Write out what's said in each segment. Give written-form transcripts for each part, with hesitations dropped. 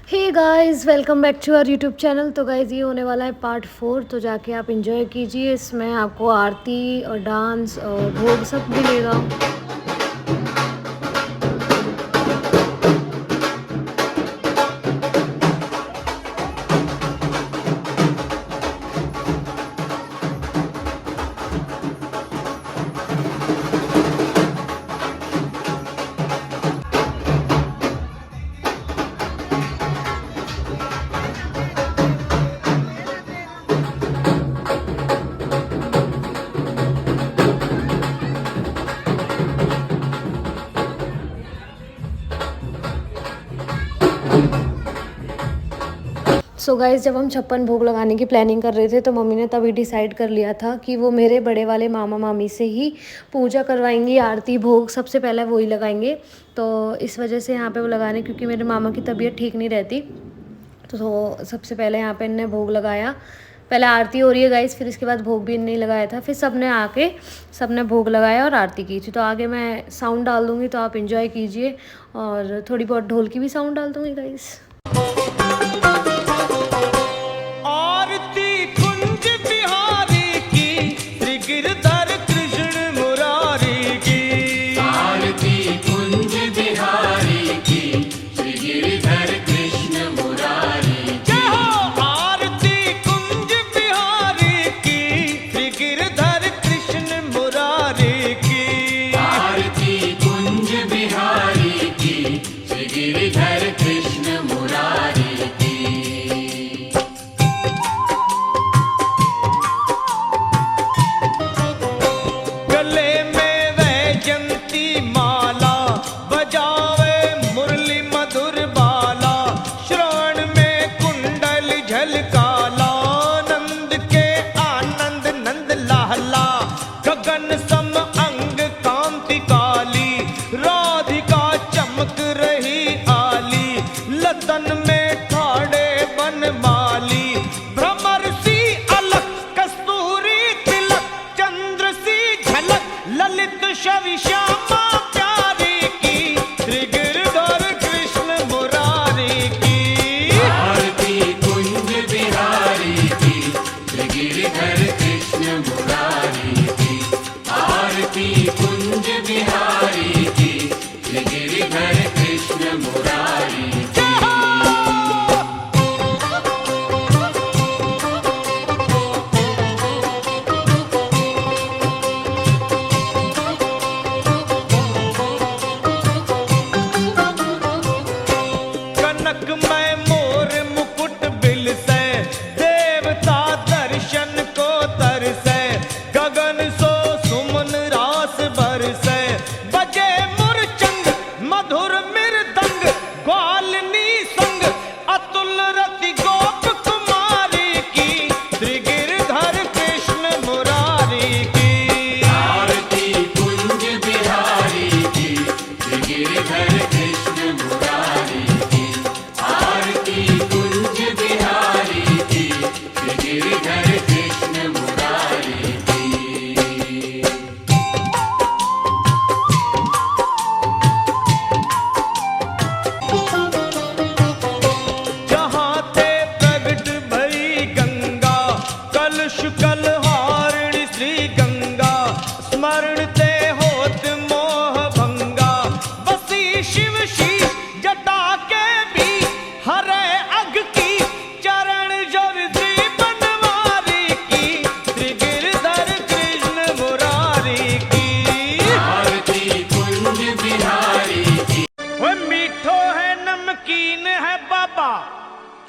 Hey guys, welcome back to our YouTube channel. तो guys, ये होने वाला है पार्ट 4। तो जाके आप इंजॉय कीजिए। इसमें आपको आरती और डांस और भोग सब मिलेगा। सो गाइस, जब हम 56 भोग लगाने की प्लानिंग कर रहे थे तो मम्मी ने तभी डिसाइड कर लिया था कि वो मेरे बड़े वाले मामा मामी से ही पूजा करवाएंगी। आरती भोग सबसे पहले वो ही लगाएंगे। तो इस वजह से यहाँ पे वो लगाने, क्योंकि मेरे मामा की तबीयत ठीक नहीं रहती। तो सबसे पहले यहाँ पे इनने भोग लगाया। पहले आरती हो रही है गाइस, फिर इसके बाद भोग भी इनने लगाया था। फिर सबने भोग लगाया और आरती की थी। तो आगे मैं साउंड डाल दूँगी, तो आप इंजॉय कीजिए। और थोड़ी बहुत ढोल की भी साउंड डाल दूँगी गाइस।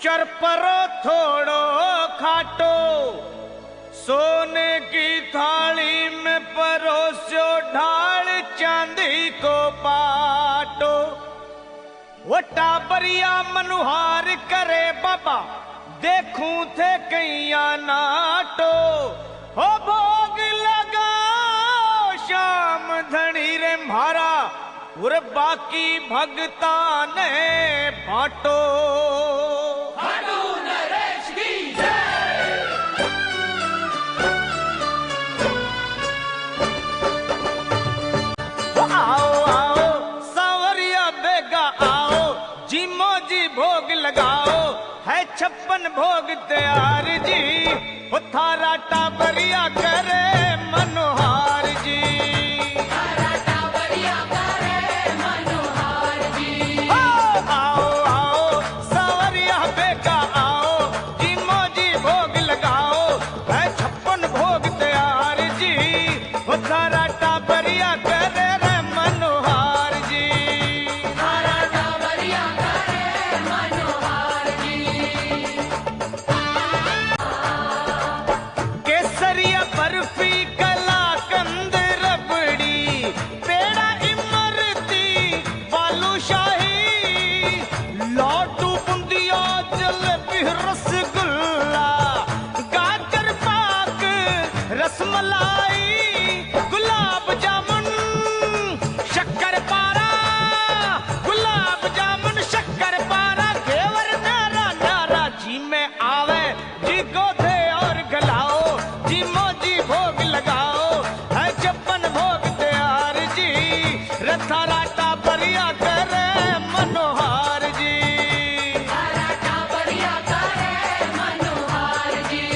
चरपरो थोड़ो खाटो, सोने की थाली में परोसो ढाल चांदी को पाटो। वो टाबरिया मनुहार करे बाबा, देखूं थे कैया नाटो। हो भोग लगाओ शाम धनी रे म्हारा, और बाकी भगता ने बाटो। भोग लगाओ, है 56 भोग तैयार जी। वो थारा टाबरिया करे मनोहार जी, थारा टाबरिया करे मनोहार जी। आओ आओ सावरिया बेगा आओ, जी मौजी भोग लगाओ, है 56 भोग तैयार जी। वो थारा टाबरिया करे रे मनोहार जी, थारा टाबरिया करे मनोहार जी। केसरिया बर्फी कलाकंद रबड़ी पेड़ा इमरती बालूशाही, लड्डू बुंदिया जलेबी रसगुल्ला, गाजर पाक रसमलाई, गुलाब जामुन शक्कर पारा, गुलाब जामुन शक्कर पारा, घेवर न्यारा न्यारा जी में आवे जी गोधे और गलाओ, जी मौजी भोग लगाओ, है 56 भोग तैयार जी। रथा राटा बरिया करे मनोहार जी, राटा बरिया करे मनोहार जी।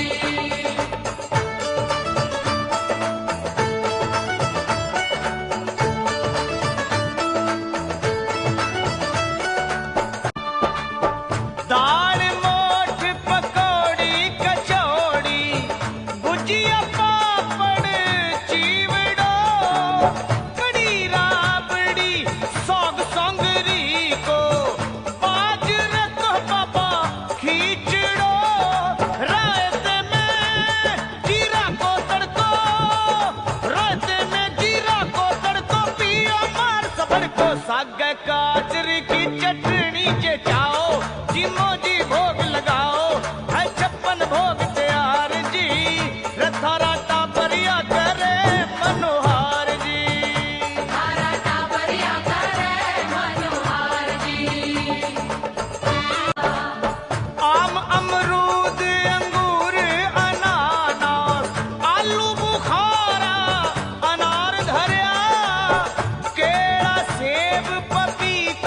दाल मोठ पकौड़ी कचौड़ी गुजिया पापड़ चीवड़ो, कड़ी राबड़ी सौग सौंगरी को, बाजरे को बाबा खींचड़ो, रायते में जीरा को तड़को, रायते में जीरा को तड़को, पिया मार सबड़ को, साग काचरी की चटनी जे चाओ, जी मौजी भोग लगाओ, है 56 भोग तैयार जी। रथा राटा बरिया करे मनोहार जी, थारा टाबरिया करे मनोहार जी। आम अमरूद अंगूर अनानास आलू बुखारा अनार धरिया, केला सेब पपीता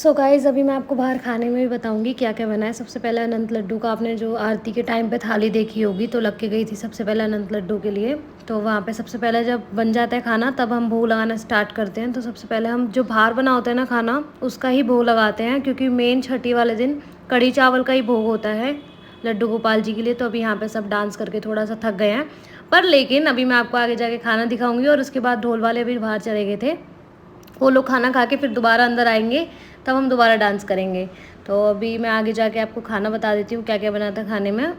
सो गाइज़ अभी मैं आपको बाहर खाने में भी बताऊंगी क्या क्या बना है। सबसे पहले अनंत लड्डू का आपने जो आरती के टाइम पे थाली देखी होगी तो लग के गई थी सबसे पहले अनंत लड्डू के लिए। तो वहाँ पे सबसे पहले जब बन जाता है खाना तब हम भोग लगाना स्टार्ट करते हैं। तो सबसे पहले हम जो बाहर बना होता है ना खाना उसका ही भोग लगाते हैं, क्योंकि मेन छठी वाले दिन कढ़ी चावल का ही भोग होता है लड्डू गोपाल जी के लिए। तो अभी यहाँ पर सब डांस करके थोड़ा सा थक गए हैं, पर लेकिन अभी मैं आपको आगे जाके खाना दिखाऊंगी। और उसके बाद ढोल वाले भी बाहर चले गए थे, वो लोग खाना खा के फिर दोबारा अंदर आएंगे, तब हम दोबारा डांस करेंगे। तो अभी मैं आगे जाके आपको खाना बता देती हूँ क्या क्या बना था खाने में।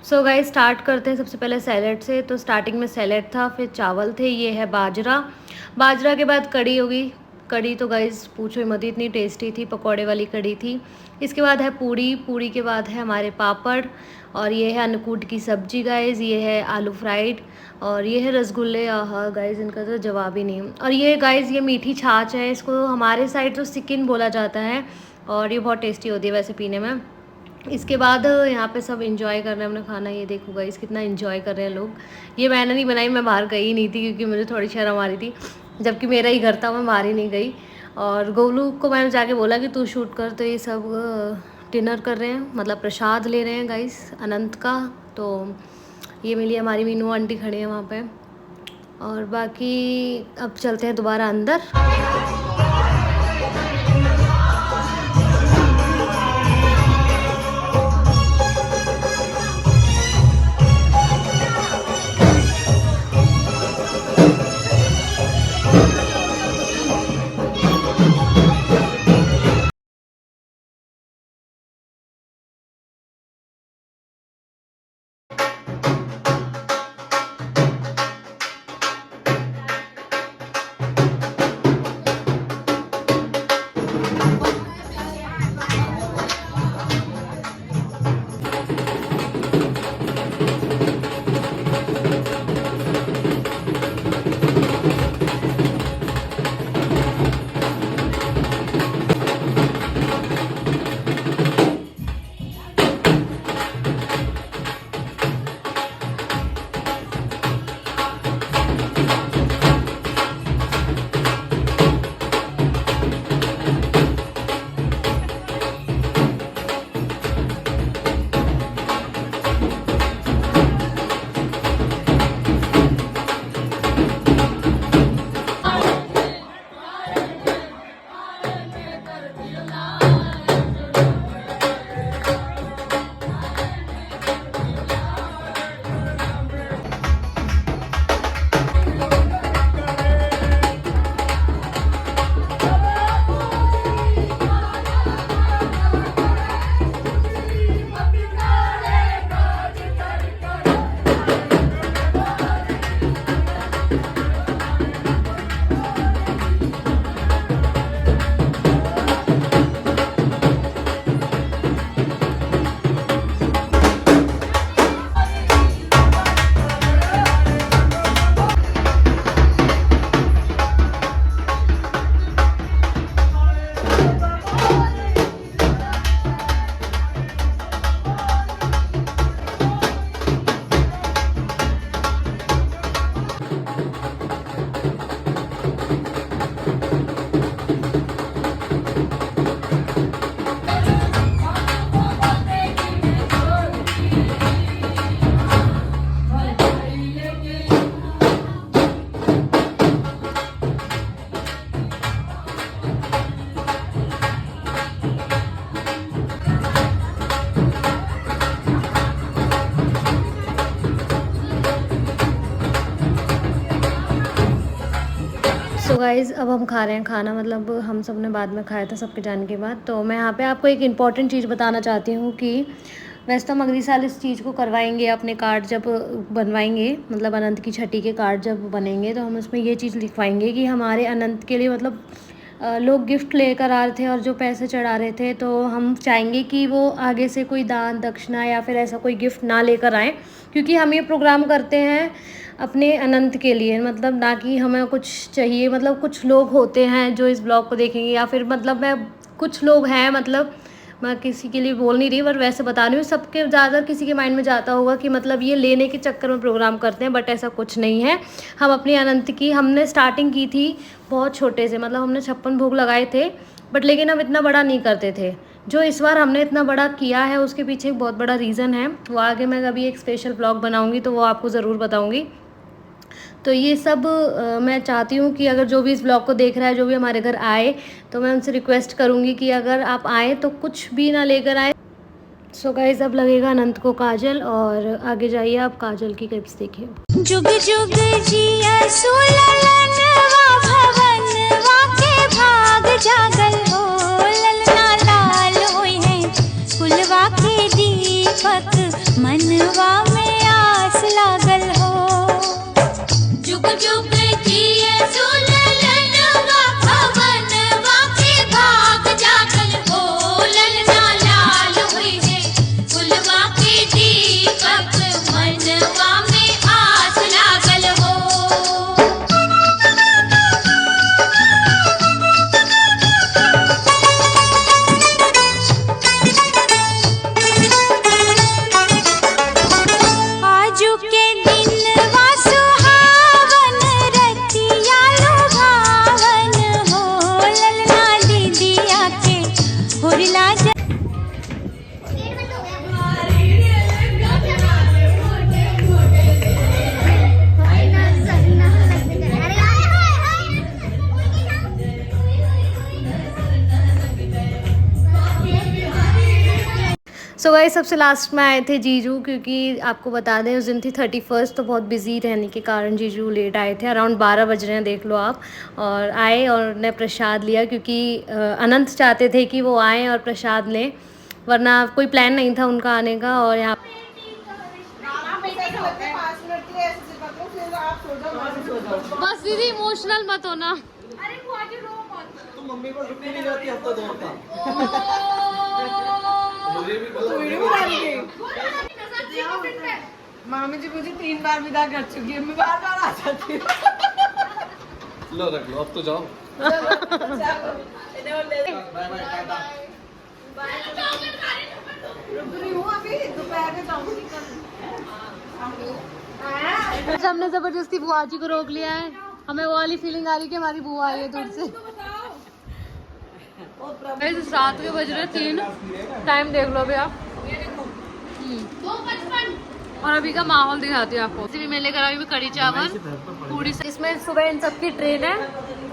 सो गाइस स्टार्ट करते हैं सबसे पहले सैलेड से। तो स्टार्टिंग में सैलेड था, फिर चावल थे, ये है बाजरा। बाजरा के बाद कड़ी होगी। कड़ी तो गाइस पूछो ही मत, इतनी टेस्टी थी, पकौड़े वाली कड़ी थी। इसके बाद है पूड़ी, पूड़ी के बाद है हमारे पापड़, और ये है अन्नकूट की सब्जी गाइस, ये है आलू फ्राइड, और ये है रसगुल्ले। हाँ गाइस इनका तो जवाब ही नहीं। और ये गाइस ये मीठी छाछ है, इसको हमारे साइड तो सिकिन बोला जाता है, और ये बहुत टेस्टी होती है वैसे पीने में। इसके बाद यहाँ पे सब एंजॉय कर रहे हैं अपना खाना। ये देखो गाइस कितना एंजॉय कर रहे हैं लोग। ये मैंने नहीं बनाई, मैं बाहर गई नहीं थी क्योंकि मुझे थोड़ी शर्म आ रही थी, जबकि मेरा ही घर था, मैं बाहर ही नहीं गई। और गोलू को मैंने जाके बोला कि तू शूट कर। तो ये सब डिनर कर रहे हैं, मतलब प्रसाद ले रहे हैं गाइस अनंत का। तो ये मिली हमारी मीनू आंटी खड़ी है वहाँ पे। और बाकी अब चलते हैं दोबारा अंदर। सो गाइज़ अब हम खा रहे हैं खाना, मतलब हम सब ने बाद में खाया था सबके जाने के बाद। तो मैं यहाँ पे आपको एक इम्पॉर्टेंट चीज़ बताना चाहती हूँ कि वैसे तो हम अगली साल इस चीज़ को करवाएंगे, अपने कार्ड जब बनवाएंगे, मतलब अनंत की छठी के कार्ड जब बनेंगे तो हम उसमें ये चीज़ लिखवाएंगे कि हमारे अनंत के लिए मतलब लोग गिफ्ट लेकर आ रहे थे और जो पैसे चढ़ा रहे थे, तो हम चाहेंगे कि वो आगे से कोई दान दक्षिणा या फिर ऐसा कोई गिफ्ट ना लेकर आएँ, क्योंकि हम ये प्रोग्राम करते हैं अपने अनंत के लिए, मतलब ना कि हमें कुछ चाहिए। मतलब कुछ लोग होते हैं जो इस ब्लॉग को देखेंगे, या फिर मतलब मैं कुछ लोग हैं, मतलब मैं किसी के लिए बोल नहीं रही पर वैसे बता रही हूँ, सबके ज़्यादा किसी के माइंड में जाता होगा कि मतलब ये लेने के चक्कर में प्रोग्राम करते हैं, बट ऐसा कुछ नहीं है। हम अपनी अनंत की हमने स्टार्टिंग की थी बहुत छोटे से, मतलब हमने 56 भोग लगाए थे, बट लेकिन हम इतना बड़ा नहीं करते थे। जो इस बार हमने इतना बड़ा किया है उसके पीछे एक बहुत बड़ा रीज़न है, वो आगे मैं कभी एक स्पेशल ब्लॉग बनाऊँगी तो वो आपको ज़रूर बताऊँगी। तो ये सब मैं चाहती हूँ कि अगर जो भी इस ब्लॉग को देख रहा है, जो भी हमारे घर आए, तो मैं उनसे रिक्वेस्ट करूँगी कि अगर आप आए तो कुछ भी ना लेकर आए। सो गाइस अब लगेगा अनंत को काजल, और आगे जाइए आप काजल की क्लिप्स देखिए। जुग जुग जिया सुललनवा भवनवा के भाग जागल हो, ललना लाल होई है फुलवा के दीपक, मनवा में आस लागल हो। जुग जुग जिया सुललनवा भवनवा के भाग जागल हो, ललना लाल होई है फुलवा के दीपक, मनवा में आस लागल हो। आजू के दिनवा सुहावन, रतिया लुभावन हो, ललना दीदिया के होरिला सो गाइस सबसे लास्ट में आए थे जीजू, क्योंकि आपको बता दें उस दिन थी 31, तो बहुत बिजी रहने के कारण जीजू लेट आए थे। अराउंड 12 बज रहे हैं, देख लो आप। और आए और ने प्रसाद लिया, क्योंकि अनंत चाहते थे कि वो आएँ और प्रसाद लें, वरना कोई प्लान नहीं था उनका आने का। और यहाँ बस दीदी इमोशनल मत होना। मम्मी को छुट्टी नहीं जाती हफ्ता 2 हफ्ता। मामी जी मुझे 3 बार विदा कर चुकी है, मैं बार बार आ जाती हूँ। लो रख लो, अब तो जाओ। हमने जबरदस्ती बुआ जी को रोक लिया है, हमें वो वाली फीलिंग आ रही है कि हमारी बुआ आई है दूर से। रात के बज रहे 3, टाइम देख लो अभी आप। और अभी का माहौल दिखाती हूँ आपको। भी मैं लेकर आई हुई कड़ी चावल पूरी, इसमें सुबह इन सबकी ट्रेन है,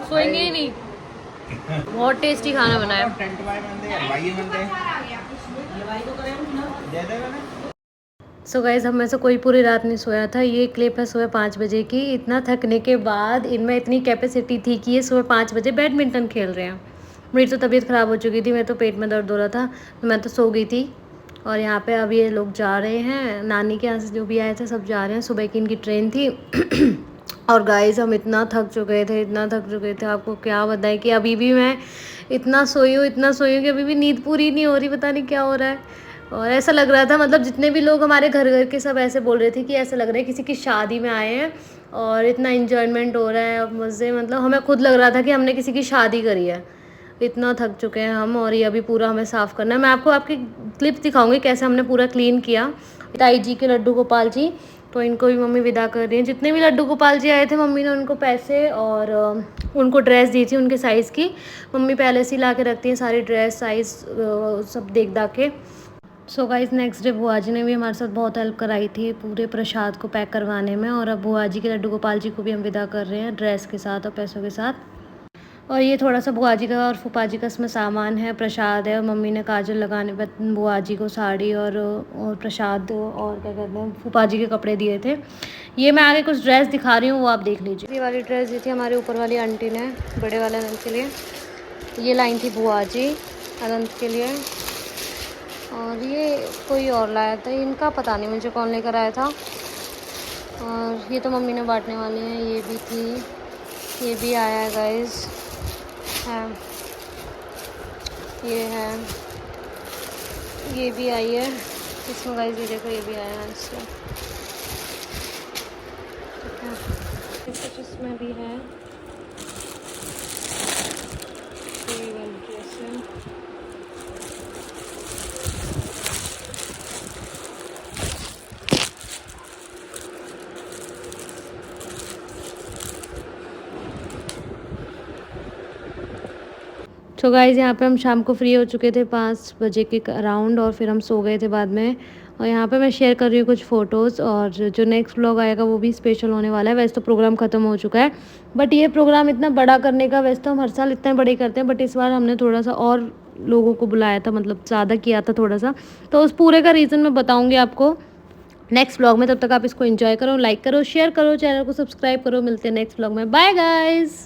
सोएंगे ही नहीं। बहुत टेस्टी खाना बनाया। सो गाइस हम में से कोई पूरी रात नहीं सोया था। ये क्लिप है सुबह 5 बजे की। इतना थकने के बाद इनमें इतनी कैपेसिटी थी कि ये सुबह 5 बजे बैडमिंटन खेल रहे हैं। मेरी तो तबीयत ख़राब हो चुकी थी, मेरे तो पेट में दर्द हो रहा था, तो मैं तो सो गई थी। और यहाँ पे अब ये लोग जा रहे हैं, नानी के यहाँ से जो भी आए थे सब जा रहे हैं। सुबह की इनकी ट्रेन थी। और गाइस हम इतना थक चुके थे, आपको क्या बताएं कि अभी भी मैं इतना सोई हूँ कि अभी भी नींद पूरी नहीं हो रही, पता नहीं क्या हो रहा है। और ऐसा लग रहा था, मतलब जितने भी लोग हमारे घर के सब ऐसे बोल रहे थे कि ऐसा लग रहा है किसी की शादी में आए हैं और इतना इंजॉयमेंट हो रहा है और मज़े, मतलब हमें खुद लग रहा था कि हमने किसी की शादी करी है। इतना थक चुके हैं हम। और ये अभी पूरा हमें साफ़ करना है। मैं आपको आपकी क्लिप दिखाऊंगी कैसे हमने पूरा क्लीन किया। ताई जी के लड्डू गोपाल जी, तो इनको भी मम्मी विदा कर रही हैं। जितने भी लड्डू गोपाल जी आए थे मम्मी ने उनको पैसे और उनको ड्रेस दी थी उनके साइज़ की। मम्मी पहले से ही ला के रखती हैं सारी ड्रेस साइज़ सब देख दाख के। सो गाइस नेक्स्ट डे बुआ जी ने भी हमारे साथ बहुत हेल्प कराई थी पूरे प्रसाद को पैक करवाने में। और अब बुआ जी के लड्डू गोपाल जी को भी हम विदा कर रहे हैं ड्रेस के साथ और पैसों के साथ। और ये थोड़ा सा बुआ जी का और फूफा जी का इसमें सामान है, प्रसाद है। और मम्मी ने काजल लगाने पर बुआ जी को साड़ी और प्रसाद और क्या कहते हैं फूफा जी के कपड़े दिए थे। ये मैं आगे कुछ ड्रेस दिखा रही हूँ, वो आप देख लीजिए। ये वाली ड्रेस दी थी हमारे ऊपर वाली आंटी ने बड़े वाले अनंत के लिए। ये लाइन थी बुआ जी अनंत के लिए। और ये कोई और लाया था, इनका पता नहीं मुझे कौन लेकर आया था। और ये तो मम्मी ने बांटने वाली हैं। ये भी थी, ये भी आया है गाइस, है ये है, ये भी आई है इसमें गाइस। ये देखो ये भी आया है इसमें, कुछ इसमें भी है। ये वाली ड्रेस है। तो गाइज़ यहाँ पे हम शाम को फ्री हो चुके थे 5 बजे के अराउंड, और फिर हम सो गए थे बाद में। और यहाँ पे मैं शेयर कर रही हूँ कुछ फ़ोटोज़, और जो नेक्स्ट व्लॉग आएगा वो भी स्पेशल होने वाला है। वैसे तो प्रोग्राम ख़त्म हो चुका है, बट ये प्रोग्राम इतना बड़ा करने का, वैसे तो हम हर साल इतने बड़े करते हैं, बट इस बार हमने थोड़ा सा और लोगों को बुलाया था, मतलब ज़्यादा किया था थोड़ा सा। तो उस पूरे का रीज़न मैं बताऊँगी आपको नेक्स्ट व्लॉग में। तब तक आप इसको एंजॉय करो, लाइक करो, शेयर करो, चैनल को सब्सक्राइब करो। मिलते हैं नेक्स्ट व्लॉग में। Bye guys.